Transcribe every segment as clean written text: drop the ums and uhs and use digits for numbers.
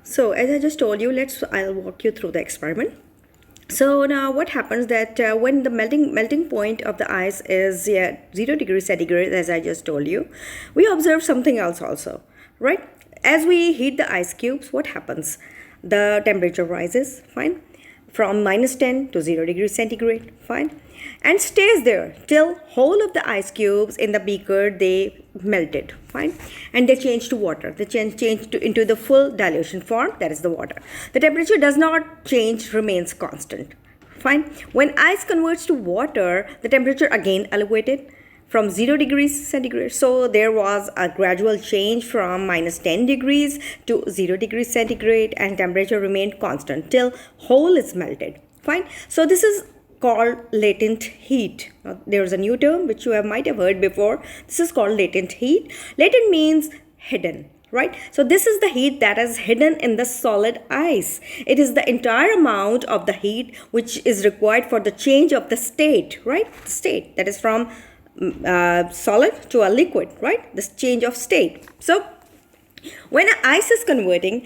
So as I just told you, I'll walk you through the experiment. So now what happens that when the melting point of the ice is 0 degrees centigrade, as I just told you, we observe something else also, right? As we heat the ice cubes, what happens? The temperature rises, fine, from -10 to 0 degrees centigrade, fine, and stays there till whole of the ice cubes in the beaker, they melted, fine, and they change to water. They change into the full dilution form, that is the water. The temperature does not change, remains constant, fine. When ice converts to water, the temperature again elevated from 0 degrees centigrade. So there was a gradual change from -10 degrees to 0 degrees centigrade, and temperature remained constant till whole is melted, fine. So this is called latent heat. There's a new term which you might have heard before. This is called latent heat. Latent means hidden, right? So this is the heat that is hidden in the solid ice. It is the entire amount of the heat which is required for the change of the state, right? The state that is from solid to a liquid, right? This change of state. So when ice is converting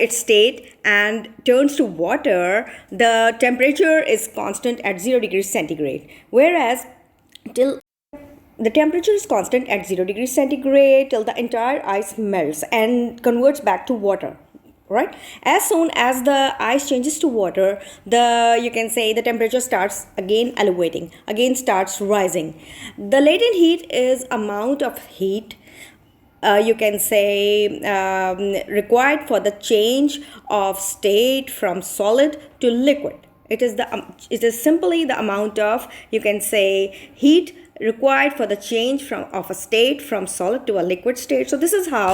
its state and turns to water, the temperature is constant at 0 degrees centigrade. Whereas till the temperature is constant at 0 degrees centigrade till the entire ice melts and converts back to water, right? As soon as the ice changes to water, you can say the temperature starts again elevating, again starts rising. The latent heat is amount of heat you can say required for the change of state from solid to liquid. It is simply the amount of, you can say, heat required for the change of a state from solid to a liquid state. So this is how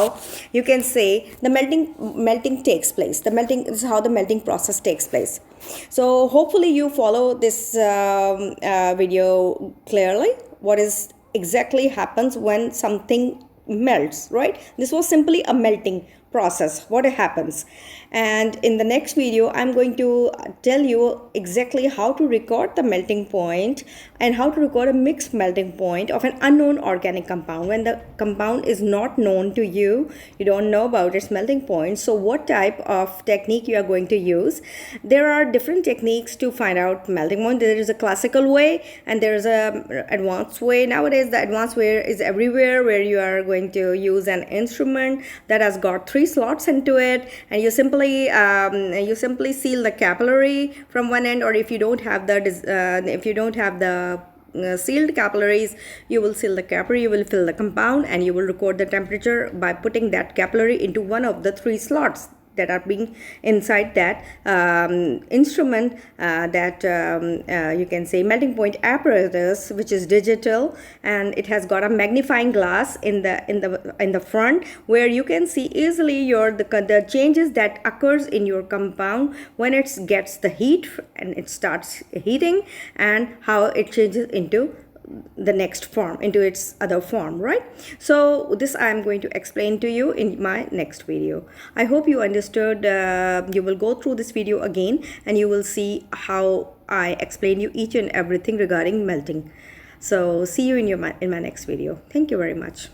you can say the melting takes place. This is how the melting process takes place. So hopefully you follow this video clearly. What is exactly happens when something melts, right? This was simply a melting process, what happens. And in the next video, I'm going to tell you exactly how to record the melting point and how to record a mixed melting point of an unknown organic compound. When the compound is not known to you, you don't know about its melting point. So what type of technique you are going to use? There are different techniques to find out melting point. There is a classical way and there is a advanced way. Nowadays, the advanced way is everywhere, where you are going to use an instrument that has got 3 slots into it, and you simply seal the capillary from one end, or if you don't have the sealed capillaries, you will seal the capillary, you will fill the compound, and you will record the temperature by putting that capillary into one of the 3 slots that are being inside that instrument, you can say melting point apparatus, which is digital, and it has got a magnifying glass in the front, where you can see easily the changes that occurs in your compound when it gets the heat and it starts heating, and how it changes into the next form, into its other form, right? So this I am going to explain to you in my next video. I hope you understood. You will go through this video again and you will see how I explain you each and everything regarding melting. So see you in my next video. Thank you very much.